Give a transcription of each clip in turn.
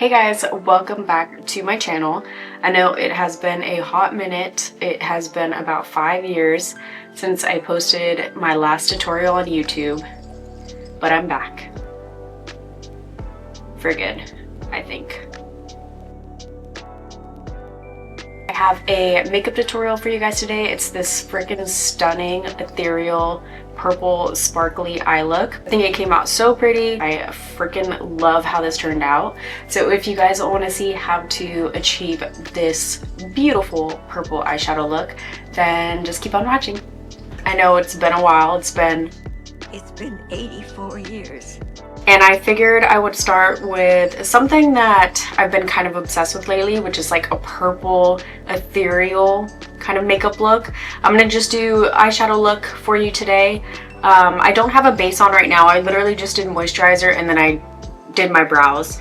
Hey guys, welcome back to my channel. I know it has been a hot minute. It has been about 5 years since I posted my last tutorial on YouTube, but I'm back. For good, I think. I have a makeup tutorial for you guys today. It's this freaking stunning, ethereal, purple sparkly eye look. I think it came out so pretty. I freaking love how this turned out. So if you guys want to see how to achieve this beautiful purple eyeshadow look, then just keep on watching. I know it's been a while. It's been 84 years. And I figured I would start with something that I've been kind of obsessed with lately, which is like a purple, ethereal kind of makeup look. I'm gonna just do eyeshadow look for you today. I don't have a base on right now. I literally just did moisturizer and then I did my brows.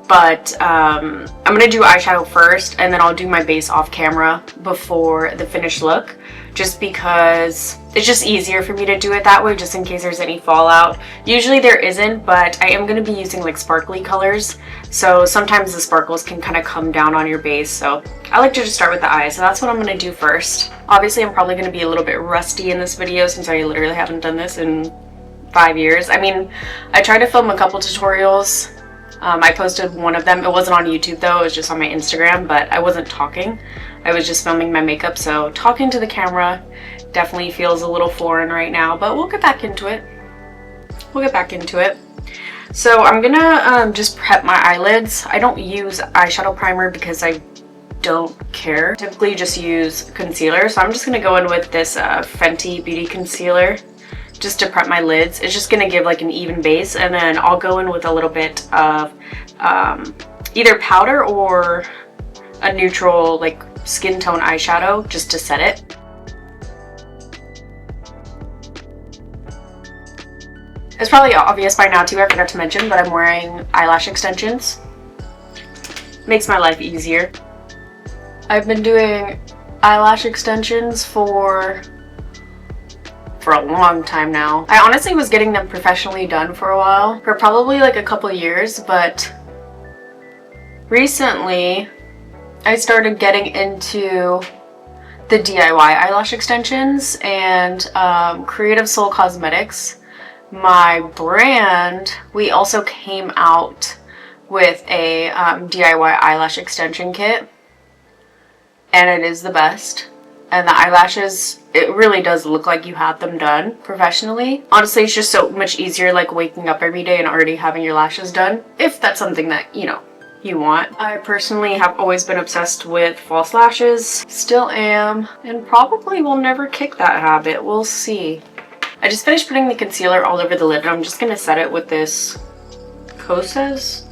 But I'm gonna do eyeshadow first and then I'll do my base off camera before the finished look, just because it's just easier for me to do it that way, just in case there's any fallout. Usually there isn't, but I am going to be using like sparkly colors, so sometimes the sparkles can kind of come down on your base. So I like to just start with the eyes, so that's what I'm going to do first. Obviously I'm probably going to be a little bit rusty in this video since I literally haven't done this in 5 years. I mean, I tried to film a couple tutorials. I posted one of them. It wasn't on YouTube though, it was just on my Instagram, but I wasn't talking. I was just filming my makeup, so talking to the camera definitely feels a little foreign right now, but we'll get back into it. So I'm gonna just prep my eyelids. I don't use eyeshadow primer because I don't care. Typically just use concealer, so I'm just gonna go in with this Fenty Beauty Concealer just to prep my lids. It's just gonna give like an even base, and then I'll go in with a little bit of either powder or a neutral like skin tone eyeshadow just to set it. It's probably obvious by now too, I forgot to mention, but I'm wearing eyelash extensions. Makes my life easier. I've been doing eyelash extensions for a long time now. I honestly was getting them professionally done for a while, for probably like a couple years, but recently I started getting into the DIY eyelash extensions, and Creative Soul Cosmetics, my brand, we also came out with a DIY eyelash extension kit, and it is the best. And the eyelashes, it really does look like you had them done professionally. Honestly, it's just so much easier like waking up every day and already having your lashes done, if that's something that, you know, you want. I personally have always been obsessed with false lashes, still am, and probably will never kick that habit. We'll see. I just finished putting the concealer all over the lid, and I'm just gonna set it with this Kosas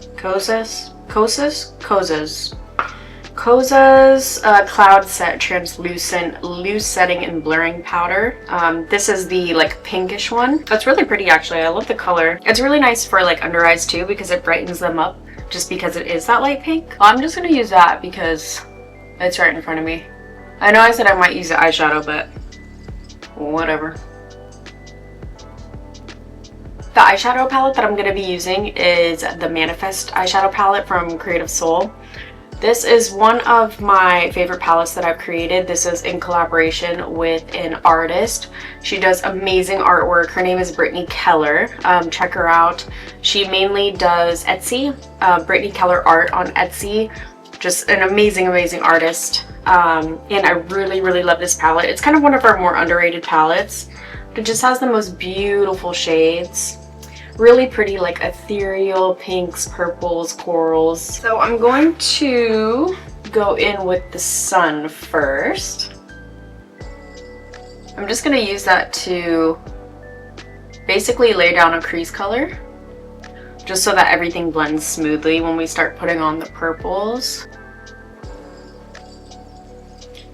Cloud Set Translucent Loose Setting and Blurring Powder. This is the like pinkish one. That's really pretty actually. I love the color. It's really nice for like under eyes too because it brightens them up just because it is that light pink. I'm just gonna use that because it's right in front of me. I know I said I might use the eyeshadow, but whatever. The eyeshadow palette that I'm going to be using is the Manifest eyeshadow palette from Creative Soul. This is one of my favorite palettes that I've created. This is in collaboration with an artist. She does amazing artwork. Her name is Brittany Keller. Check her out. She mainly does Etsy, Brittany Keller art on Etsy. Just an amazing artist. And I really love this palette. It's kind of one of our more underrated palettes. It just has the most beautiful shades. Really pretty, like ethereal pinks, purples, corals. So I'm going to go in with the sun first. I'm just going to use that to basically lay down a crease color, just so that everything blends smoothly when we start putting on the purples.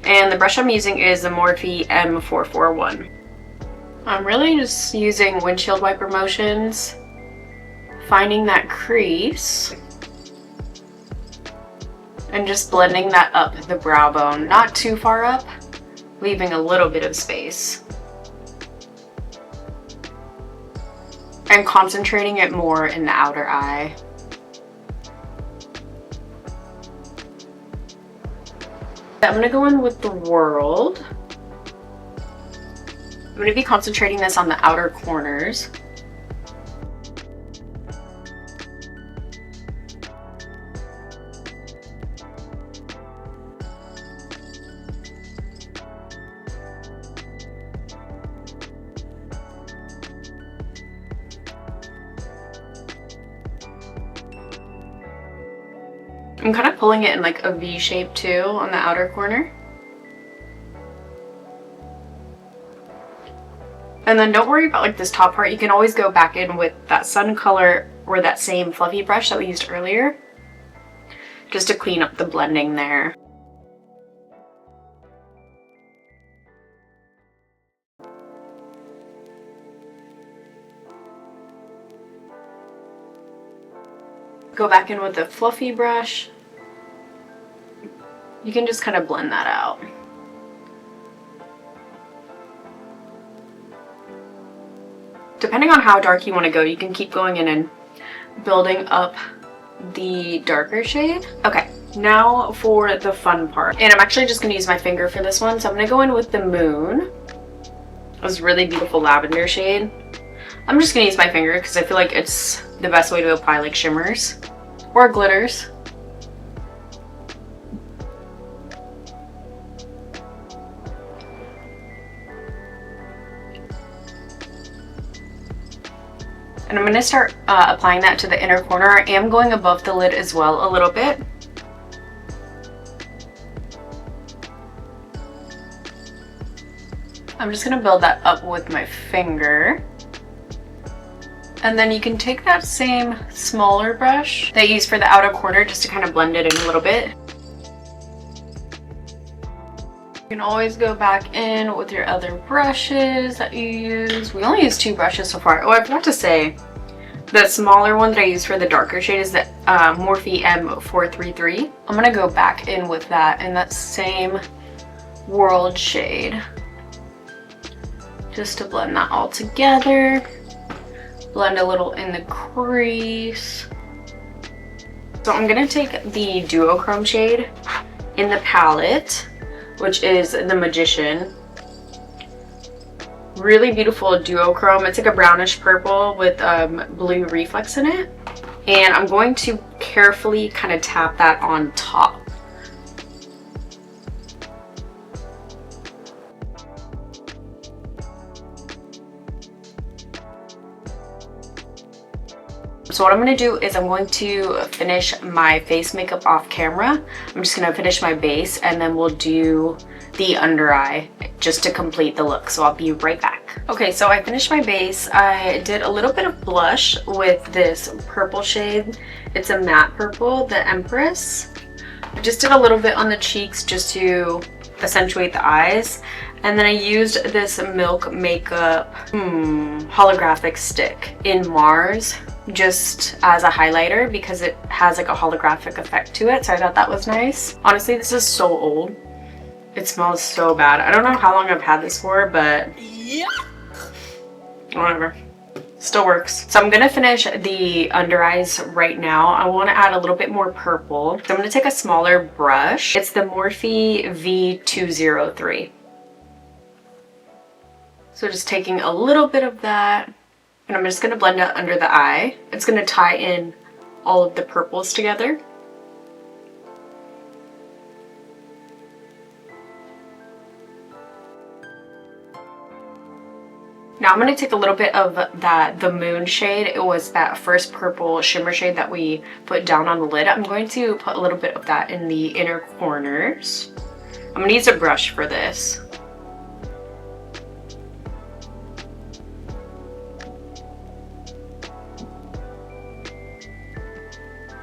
And the brush I'm using is the Morphe M441. I'm really just using windshield wiper motions, finding that crease, and just blending that up the brow bone, not too far up, leaving a little bit of space. I'm concentrating it more in the outer eye. I'm gonna go in with the World. I'm gonna be concentrating this on the outer corners. I'm kind of pulling it in like a V shape too on the outer corner. And then don't worry about like this top part. You can always go back in with that sun color or that same fluffy brush that we used earlier, just to clean up the blending there. Go back in with the fluffy brush. You can just kind of blend that out. Depending on how dark you want to go, you can keep going in and building up the darker shade. Okay, now for the fun part. And I'm actually just going to use my finger for this one. So I'm going to go in with the Moon. This really beautiful lavender shade. I'm just going to use my finger because I feel like it's the best way to apply like shimmers or glitters. And I'm going to start applying that to the inner corner. I am going above the lid as well a little bit. I'm just going to build that up with my finger. And then you can take that same smaller brush that you use for the outer corner just to kind of blend it in a little bit. You can always go back in with your other brushes that you use. We only use 2 brushes so far. Oh, I forgot to say, the smaller one that I use for the darker shade is the Morphe M433. I'm going to go back in with that in that same World shade, just to blend that all together. Blend a little in the crease. So I'm going to take the duochrome shade in the palette, which is the Magician. Really beautiful duochrome. It's like a brownish purple with blue reflex in it. And I'm going to carefully kind of tap that on top. So what I'm going to do is I'm going to finish my face makeup off camera. I'm just going to finish my base and then we'll do the under eye just to complete the look. So I'll be right back. Okay, so I finished my base. I did a little bit of blush with this purple shade. It's a matte purple, the Empress. I just did a little bit on the cheeks just to accentuate the eyes. And then I used this Milk Makeup holographic stick in Mars just as a highlighter because it has like a holographic effect to it. So I thought that was nice. Honestly, this is so old. It smells so bad. I don't know how long I've had this for, but whatever. Still works. So I'm gonna finish the under eyes right now. I want to add a little bit more purple. So I'm gonna take a smaller brush. It's the Morphe V203. So just taking a little bit of that, and I'm just gonna blend it under the eye. It's gonna tie in all of the purples together. Now I'm going to take a little bit of the Moon shade. It was that first purple shimmer shade that we put down on the lid. I'm going to put a little bit of that in the inner corners. I'm going to use a brush for this.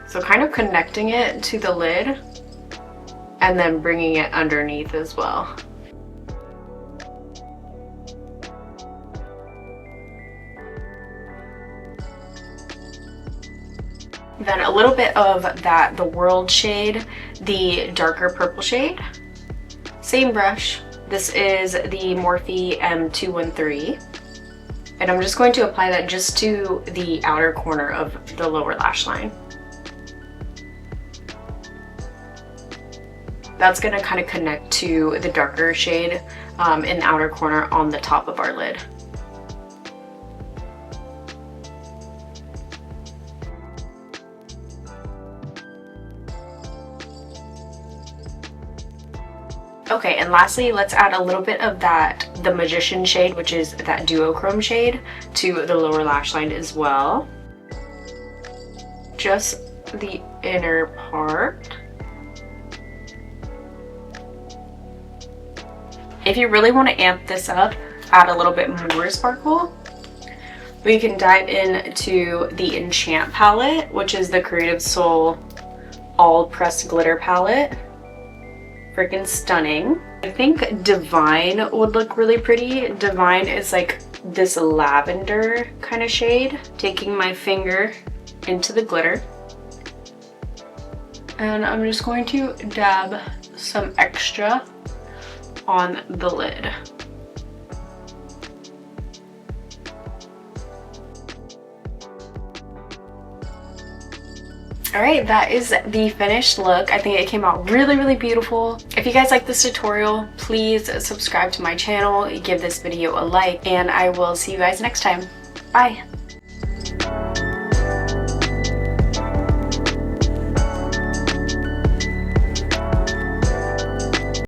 So kind of connecting it to the lid and then bringing it underneath as well. Then a little bit of the World shade, the darker purple shade. Same brush. This is the Morphe M213. And I'm just going to apply that just to the outer corner of the lower lash line. That's gonna kind of connect to the darker shade in the outer corner on the top of our lid. Okay, and lastly, let's add a little bit of the Magician shade, which is that duochrome shade, to the lower lash line as well. Just the inner part. If you really want to amp this up, add a little bit more sparkle, we can dive into the Enchant palette, which is the Creative Soul All Pressed Glitter palette. Freaking stunning. I think Divine would look really pretty. Divine is like this lavender kind of shade. Taking my finger into the glitter, and I'm just going to dab some extra on the lid. Alright, that is the finished look. I think it came out really, really beautiful. If you guys like this tutorial, please subscribe to my channel, give this video a like, and I will see you guys next time. Bye!